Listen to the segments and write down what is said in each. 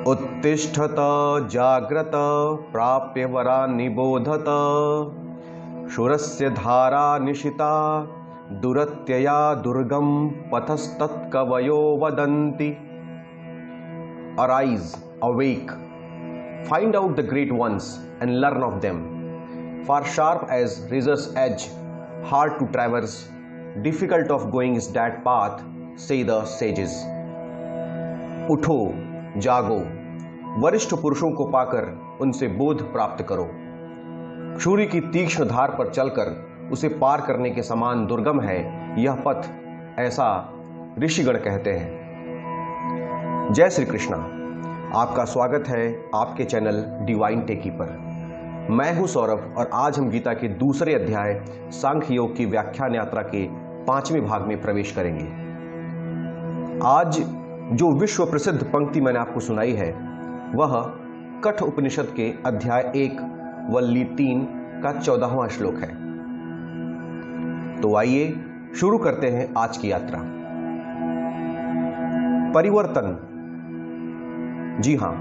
उत्तिष्ठत जाग्रत प्राप्य वरा निबोधत शूरस्य धारा निशिता दुरत्यया दुर्गम पथस्तत्कवयो वदन्ति। Arise, awake, find out the great ones and learn of them. For sharp as razor's edge, hard to traverse, difficult of going is that path, say the sages. उठो, जागो, वरिष्ठ पुरुषों को पाकर उनसे बोध प्राप्त करो। क्षुरी की तीक्ष्ण धार पर चलकर उसे पार करने के समान दुर्गम है यह पथ, ऐसा ऋषिगण कहते हैं। जय श्री कृष्णा। आपका स्वागत है आपके चैनल डिवाइन टेकी पर। मैं हूं सौरभ और आज हम गीता के दूसरे अध्याय सांख्य योग की व्याख्यान यात्रा के 5वें भाग में प्रवेश करेंगे। आज जो विश्व प्रसिद्ध पंक्ति मैंने आपको सुनाई है वह कठ उपनिषद के अध्याय 1 वल्ली 3 का 14वां श्लोक है। तो आइए शुरू करते हैं आज की यात्रा। परिवर्तन। जी हां,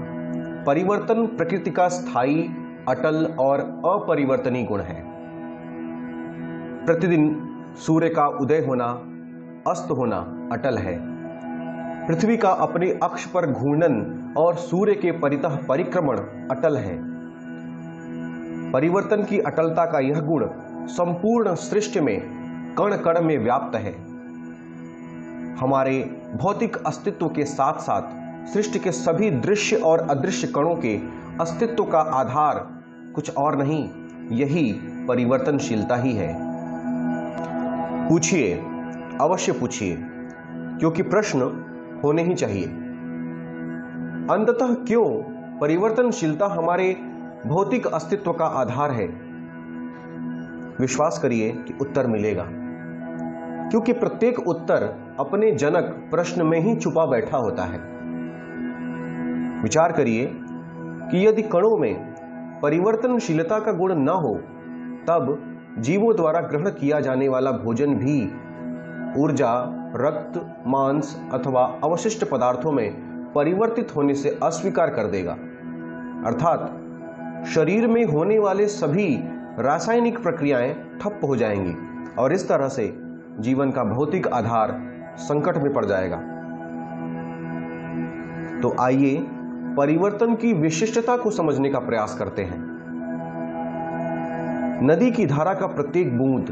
परिवर्तन प्रकृति का स्थायी, अटल और अपरिवर्तनीय गुण है। प्रतिदिन सूर्य का उदय होना, अस्त होना अटल है। पृथ्वी का अपने अक्ष पर घूर्णन और सूर्य के परितः परिक्रमण अटल है। परिवर्तन की अटलता का यह गुण संपूर्ण सृष्टि में कण कण में व्याप्त है। हमारे भौतिक अस्तित्व के साथ साथ सृष्टि के सभी दृश्य और अदृश्य कणों के अस्तित्व का आधार कुछ और नहीं, यही परिवर्तनशीलता ही है। पूछिए, अवश्य पूछिए, क्योंकि प्रश्न होने ही चाहिए। अंततः क्यों परिवर्तनशीलता हमारे भौतिक अस्तित्व का आधार है? विश्वास करिए कि उत्तर मिलेगा, क्योंकि प्रत्येक उत्तर अपने जनक प्रश्न में ही छुपा बैठा होता है। विचार करिए कि यदि कणों में परिवर्तनशीलता का गुण न हो, तब जीवों द्वारा ग्रहण किया जाने वाला भोजन भी ऊर्जा, रक्त, मांस अथवा अवशिष्ट पदार्थों में परिवर्तित होने से अस्वीकार कर देगा। अर्थात शरीर में होने वाले सभी रासायनिक प्रक्रियाएं ठप हो जाएंगी और इस तरह से जीवन का भौतिक आधार संकट में पड़ जाएगा। तो आइए परिवर्तन की विशिष्टता को समझने का प्रयास करते हैं। नदी की धारा का प्रत्येक बूंद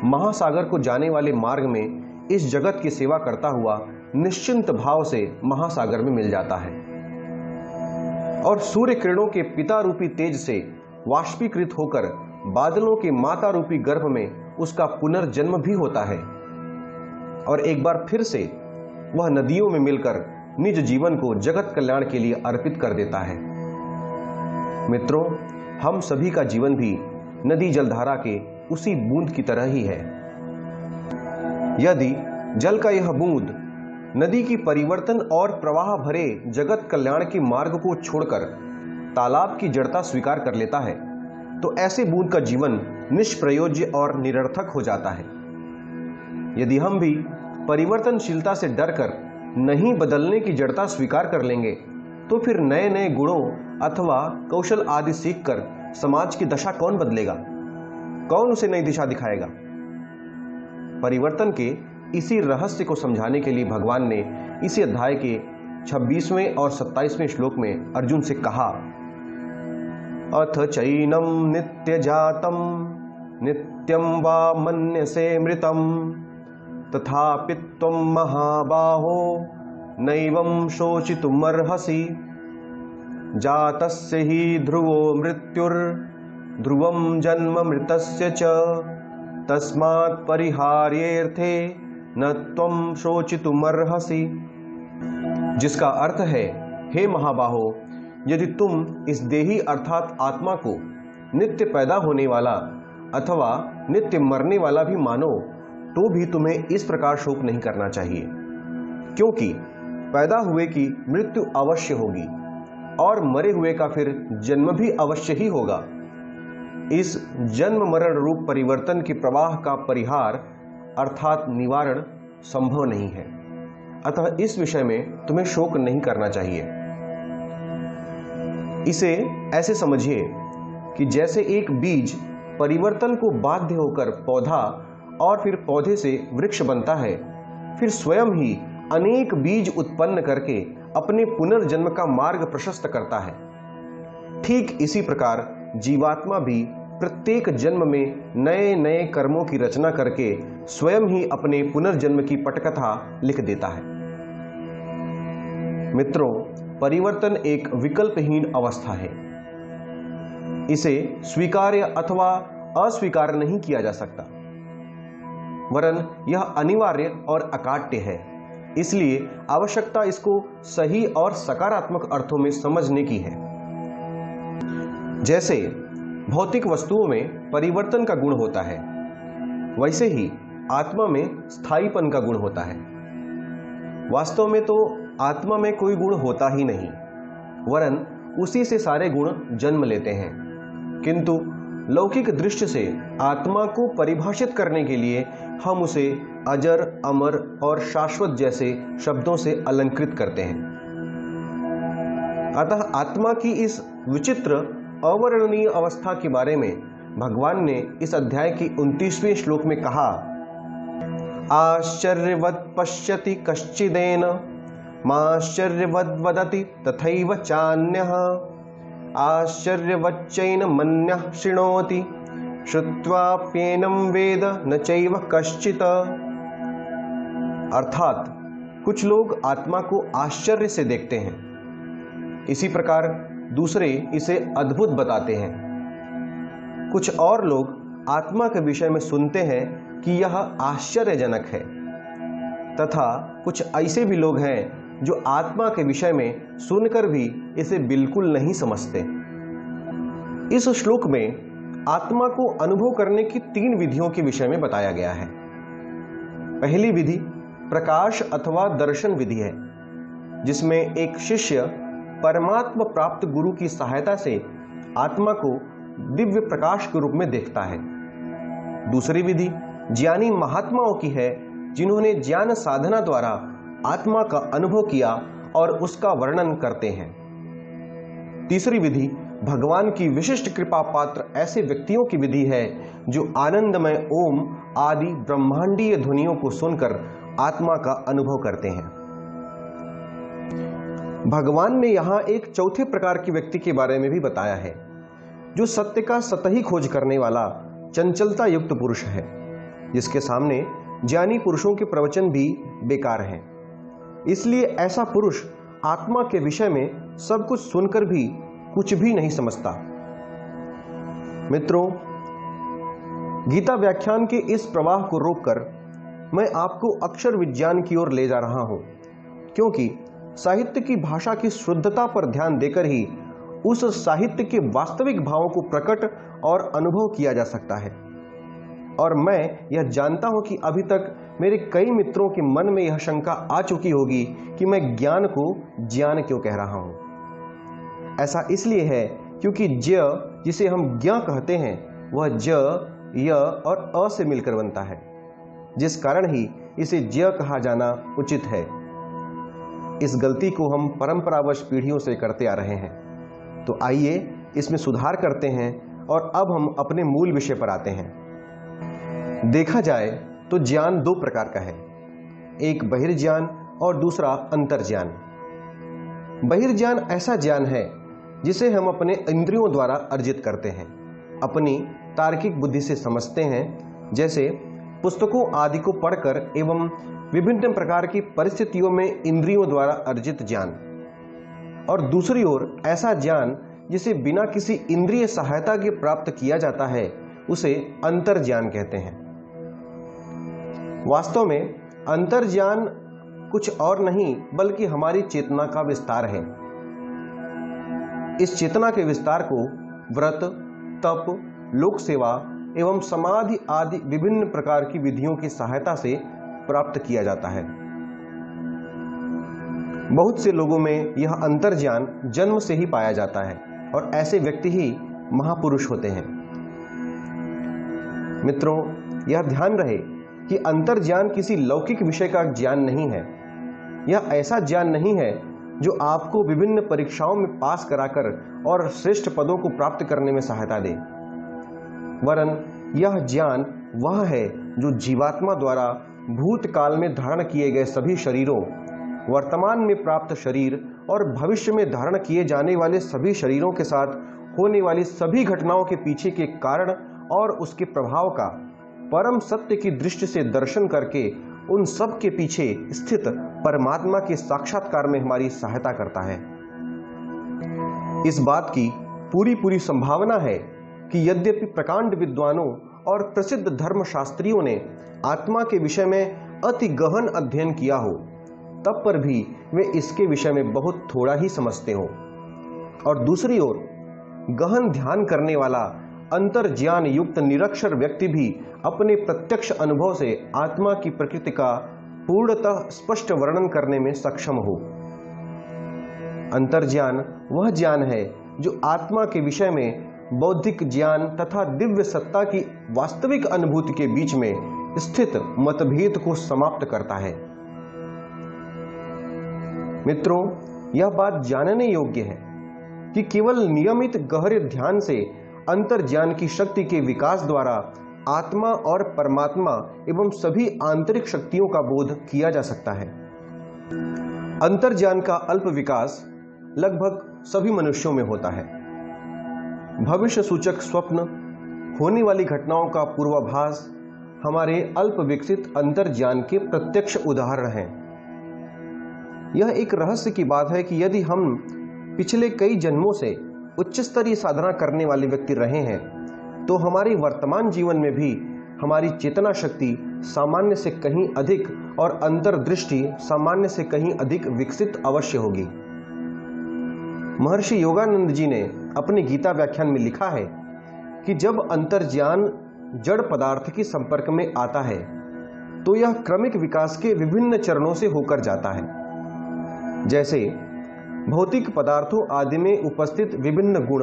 महासागर को जाने वाले मार्ग में इस जगत की सेवा करता हुआ निश्चिंत भाव से महासागर में मिल जाता है और सूर्य किरणों के पिता रूपी तेज से वाष्पीकृत होकर बादलों के माता रूपी गर्भ में उसका पुनर्जन्म भी होता है और एक बार फिर से वह नदियों में मिलकर निज जीवन को जगत कल्याण के लिए अर्पित कर देता है। मित्रों, हम सभी का जीवन भी नदी जलधारा के उसी बूंद की तरह ही है। यदि जल का यह बूंद नदी की परिवर्तन और प्रवाह भरे जगत कल्याण के मार्ग को छोड़कर तालाब की जड़ता स्वीकार कर लेता है, तो ऐसे बूंद का जीवन निष्प्रयोज्य और निरर्थक हो जाता है। यदि हम भी परिवर्तनशीलता से डरकर नहीं बदलने की जड़ता स्वीकार कर लेंगे, तो फिर नए नए गुणों अथवा कौशल आदि सीखकर समाज की दशा कौन बदलेगा? कौन उसे नई दिशा दिखाएगा? परिवर्तन के इसी रहस्य को समझाने के लिए भगवान ने इसी अध्याय के 26वें और 27वें श्लोक में अर्जुन से कहा, अथ चैनम नित्य जातम नित्यम वा मन्यसे मृतम तथापि त्वं महाबाहो नैवं शोचितुमर्हसि जातस्य हि ध्रुवो मृत्युर्ध्रुवं जन्म मृतस्य च तस्मात् परिहार्येऽर्थे न त्वं शोचितुमर्हसि। जिसका अर्थ है, हे महाबाहो, यदि तुम इस देही अर्थात आत्मा को नित्य पैदा होने वाला अथवा नित्य मरने वाला भी मानो, तो भी तुम्हें इस प्रकार शोक नहीं करना चाहिए, क्योंकि पैदा हुए की मृत्यु अवश्य होगी और मरे हुए का फिर जन्म भी अवश्य ही होगा। इस जन्म मरण रूप परिवर्तन के प्रवाह का परिहार अर्थात निवारण संभव नहीं है, अतः इस विषय में तुम्हें शोक नहीं करना चाहिए। इसे ऐसे समझिए कि जैसे एक बीज परिवर्तन को बाध्य होकर पौधा और फिर पौधे से वृक्ष बनता है, फिर स्वयं ही अनेक बीज उत्पन्न करके अपने पुनर्जन्म का मार्ग प्रशस्त करता है, ठीक इसी प्रकार जीवात्मा भी प्रत्येक जन्म में नए नए कर्मों की रचना करके स्वयं ही अपने पुनर्जन्म की पटकथा लिख देता है। मित्रों, परिवर्तन एक विकल्पहीन अवस्था है। इसे स्वीकार्य अथवा अस्वीकार नहीं किया जा सकता, वरन यह अनिवार्य और अकाट्य है। इसलिए आवश्यकता इसको सही और सकारात्मक अर्थों में समझने की है। जैसे भौतिक वस्तुओं में परिवर्तन का गुण होता है, वैसे ही आत्मा में स्थायीपन का गुण होता है। वास्तव में तो आत्मा में कोई गुण होता ही नहीं, वरन उसी से सारे गुण जन्म लेते हैं। किंतु लौकिक दृष्टि से आत्मा को परिभाषित करने के लिए हम उसे अजर, अमर और शाश्वत जैसे शब्दों से अलंकृत करते हैं। अतः आत्मा की इस विचित्र अवर्णनीय अवस्था के बारे में भगवान ने इस अध्याय की 29वें श्लोक में कहा, आश्चर्यवत् पश्यति कश्चिदेन माश्चर्यवद् वदति तथैव चान्यः आश्चर्यवच्चैन मन्यः शृणोति श्रुत्वाप्येनं वेद न चैव कश्चित्। अर्थात कुछ लोग आत्मा को आश्चर्य से देखते हैं, इसी प्रकार दूसरे इसे अद्भुत बताते हैं। कुछ और लोग आत्मा के विषय में सुनते हैं कि यह आश्चर्यजनक है, तथा कुछ ऐसे भी लोग हैं जो आत्मा के विषय में सुनकर भी इसे बिल्कुल नहीं समझते। इस श्लोक में आत्मा को अनुभव करने की 3 विधियों के विषय में बताया गया है। पहली विधि प्रकाश अथवा दर्शन विधि है, जिसमें एक शिष्य परमात्मा प्राप्त गुरु की सहायता से आत्मा को दिव्य प्रकाश के रूप में देखता है। दूसरी विधि ज्ञानी महात्माओं की है, जिन्होंने ज्ञान साधना द्वारा आत्मा का अनुभव किया और उसका वर्णन करते हैं। तीसरी विधि भगवान की विशिष्ट कृपा पात्र ऐसे व्यक्तियों की विधि है, जो आनंदमय ओम आदि ब्रह्मांडीय ध्वनियों को सुनकर आत्मा का अनुभव करते हैं। भगवान ने यहां एक चौथे प्रकार की व्यक्ति के बारे में भी बताया है, जो सत्य का सतही खोज करने वाला चंचलता युक्त पुरुष है, जिसके सामने ज्ञानी पुरुषों के प्रवचन भी बेकार हैं। इसलिए ऐसा पुरुष आत्मा के विषय में सब कुछ सुनकर भी कुछ भी नहीं समझता। मित्रों, गीता व्याख्यान के इस प्रवाह को रोककर मैं आपको अक्षर विज्ञान की ओर ले जा रहा हूं, क्योंकि साहित्य की भाषा की शुद्धता पर ध्यान देकर ही उस साहित्य के वास्तविक भावों को प्रकट और अनुभव किया जा सकता है। और मैं यह जानता हूं कि अभी तक मेरे कई मित्रों के मन में यह शंका आ चुकी होगी कि मैं ज्ञान को ज्ञान क्यों कह रहा हूं। ऐसा इसलिए है क्योंकि ज्ञ जिसे हम ज्ञ कहते हैं, वह ज, य और अ से मिलकर बनता है, जिस कारण ही इसे ज्ञ कहा जाना उचित है। इस गलती को हम परंपरावश पीढ़ियों से करते आ रहे हैं। तो आइए इसमें सुधार करते हैं और अब हम अपने मूल विषय पर आते हैं। देखा जाए तो ज्ञान 2 प्रकार का है, एक बहिर्ज्ञान और दूसरा अंतर्ज्ञान। बहिर्ज्ञान ऐसा ज्ञान है जिसे हम अपने इंद्रियों द्वारा अर्जित करते हैं, अपनी तार्किक बुद्धि से समझते हैं, जैसे पुस्तकों आदि को पढ़कर एवं विभिन्न प्रकार की परिस्थितियों में इंद्रियों द्वारा अर्जित ज्ञान। और दूसरी ओर ऐसा ज्ञान जिसे बिना किसी इंद्रिय सहायता के प्राप्त किया जाता है, उसे अंतर्ज्ञान कहते हैं। वास्तव में अंतर्ज्ञान कुछ और नहीं बल्कि हमारी चेतना का विस्तार है। इस चेतना के विस्तार को व्रत, तप, लोक सेवा एवं समाधि आदि विभिन्न प्रकार की विधियों की सहायता से प्राप्त किया जाता है। बहुत से लोगों में यह अंतर्ज्ञान जन्म से ही पाया जाता है और ऐसे व्यक्ति ही महापुरुष होते हैं। मित्रों, यह ध्यान रहे कि अंतर्ज्ञान किसी लौकिक विषय का ज्ञान नहीं है। यह ऐसा ज्ञान नहीं है जो आपको विभिन्न परीक्षाओं में पास कराकर और श्रेष्ठ पदों को प्राप्त करने में सहायता दे, वरन यह ज्ञान वह है जो जीवात्मा द्वारा भूतकाल में धारण किए गए सभी शरीरों, वर्तमान में प्राप्त शरीर और भविष्य में धारण किए जाने वाले सभी शरीरों के साथ होने वाली सभी घटनाओं के पीछे के कारण और उसके प्रभाव का परम सत्य की दृष्टि से दर्शन करके उन सब के पीछे स्थित परमात्मा के साक्षात्कार में हमारी सहायता करता है। इस बात की पूरी संभावना है कि यद्यपि प्रकांड विद्वानों और प्रसिद्ध धर्मशास्त्रियों ने आत्मा के विषय में अति गहन अध्ययन किया हो, तब पर भी वे इसके विषय में बहुत थोड़ा ही समझते हो, और दूसरी ओर गहन ध्यान करने वाला अंतर्ज्ञान युक्त निरक्षर व्यक्ति भी अपने प्रत्यक्ष अनुभव से आत्मा की प्रकृति का पूर्णतः स्पष्ट वर्णन करने में सक्षम हो। अंतर्ज्ञान वह ज्ञान है जो आत्मा के विषय में बौद्धिक ज्ञान तथा दिव्य सत्ता की वास्तविक अनुभूति के बीच में स्थित मतभेद को समाप्त करता है। मित्रों, यह बात जानने योग्य है कि केवल नियमित गहरे ध्यान से अंतर्ज्ञान की शक्ति के विकास द्वारा आत्मा और परमात्मा एवं सभी आंतरिक शक्तियों का बोध किया जा सकता है। अंतर्ज्ञान का अल्प विकास लगभग सभी मनुष्यों में होता है। भविष्य सूचक स्वप्न, होने वाली घटनाओं का पूर्वाभास हमारे अल्प विकसित अंतर्ज्ञान के प्रत्यक्ष उदाहरण हैं। यह एक रहस्य की बात है कि यदि हम पिछले कई जन्मों से उच्च स्तरीय साधना करने वाले व्यक्ति रहे हैं, तो हमारे वर्तमान जीवन में भी हमारी चेतना शक्ति सामान्य से कहीं अधिक और अंतर्दृष्टि सामान्य से कहीं अधिक विकसित अवश्य होगी। महर्षि योगानंद जी ने अपने गीता व्याख्यान में लिखा है कि जब अंतर्ज्ञान जड़ पदार्थ के संपर्क में आता है, तो यह क्रमिक विकास के विभिन्न चरणों से होकर जाता है। जैसे भौतिक पदार्थों आदि में उपस्थित विभिन्न गुण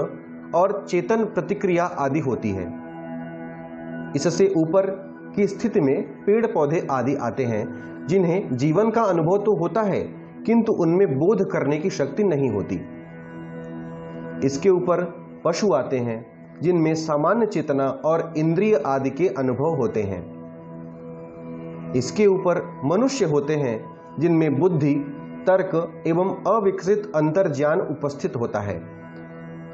और चेतन प्रतिक्रिया आदि होती है। इससे ऊपर की स्थिति में पेड़ पौधे आदि आते हैं, जिन्हें जीवन का अनुभव तो होता है, किंतु उनमें बोध करने की शक्ति नहीं होती। इसके ऊपर पशु आते हैं, जिनमें सामान्य चेतना और इंद्रिय आदि के अनुभव होते हैं। इसके ऊपर मनुष्य होते हैं, जिनमें बुद्धि, तर्क एवं अविकसित अंतर्ज्ञान उपस्थित होता है।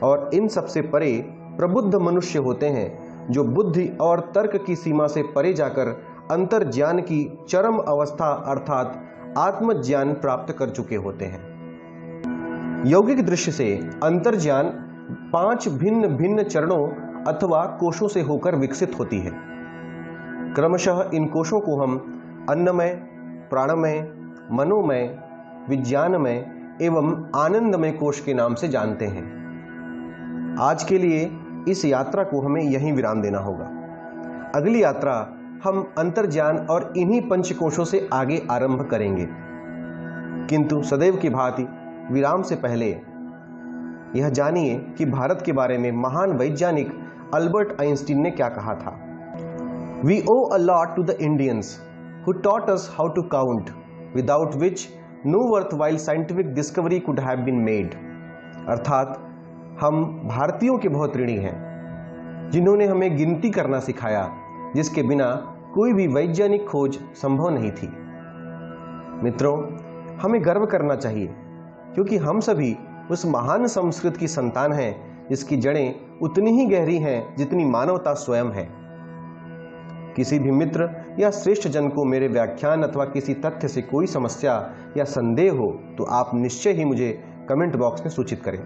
और इन सबसे परे प्रबुद्ध मनुष्य होते हैं, जो बुद्धि और तर्क की सीमा से परे जाकर अंतर्ज्ञान की चरम अवस्था अर्थात आत्मज्ञान प्राप्त कर चुके होते हैं। यौगिक दृष्टि से अंतर्ज्ञान 5 भिन्न भिन्न चरणों अथवा कोशों से होकर विकसित होती है। क्रमशः इन कोशों को हम अन्नमय, प्राणमय, मनोमय, विज्ञानमय एवं आनंदमय कोश के नाम से जानते हैं। आज के लिए इस यात्रा को हमें यहीं विराम देना होगा। अगली यात्रा हम अंतर्ज्ञान और इन्हीं पंचकोशों से आगे आरंभ करेंगे। किंतु सदैव की भांति विराम से पहले यह जानिए कि भारत के बारे में महान वैज्ञानिक अल्बर्ट आइंस्टीन ने क्या कहा था। We owe a lot to the Indians who taught us how to count, without which no worthwhile scientific discovery could have been made. अर्थात हम भारतीयों के बहुत ऋणी हैं, जिन्होंने हमें गिनती करना सिखाया, जिसके बिना कोई भी वैज्ञानिक खोज संभव नहीं थी। मित्रों, हमें गर्व करना चाहिए, क्योंकि हम सभी उस महान संस्कृत की संतान हैं, जिसकी जड़ें उतनी ही गहरी हैं जितनी मानवता स्वयं है। किसी भी मित्र या श्रेष्ठ जन को मेरे व्याख्यान अथवा किसी तथ्य से कोई समस्या या संदेह हो, तो आप निश्चय ही मुझे कमेंट बॉक्स में सूचित करें।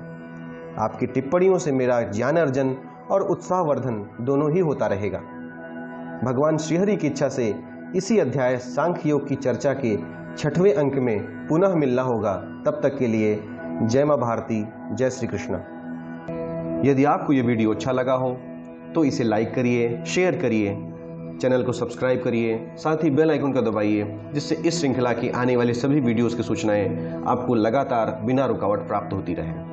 आपकी टिप्पणियों से मेरा ज्ञान अर्जन और उत्साहवर्धन दोनों ही होता रहेगा। भगवान श्रीहरि की इच्छा से इसी अध्याय सांख्य योग की चर्चा के 6वें अंक में पुनः मिलना होगा। तब तक के लिए जय मां भारती, जय श्री कृष्ण। यदि आपको यह वीडियो अच्छा लगा हो तो इसे लाइक करिए, शेयर करिए, चैनल को सब्सक्राइब करिए, साथ ही बेल आइकन का दबाइए, जिससे इस श्रृंखला की आने वाली सभी वीडियोस की सूचनाएं आपको लगातार बिना रुकावट प्राप्त होती रहें।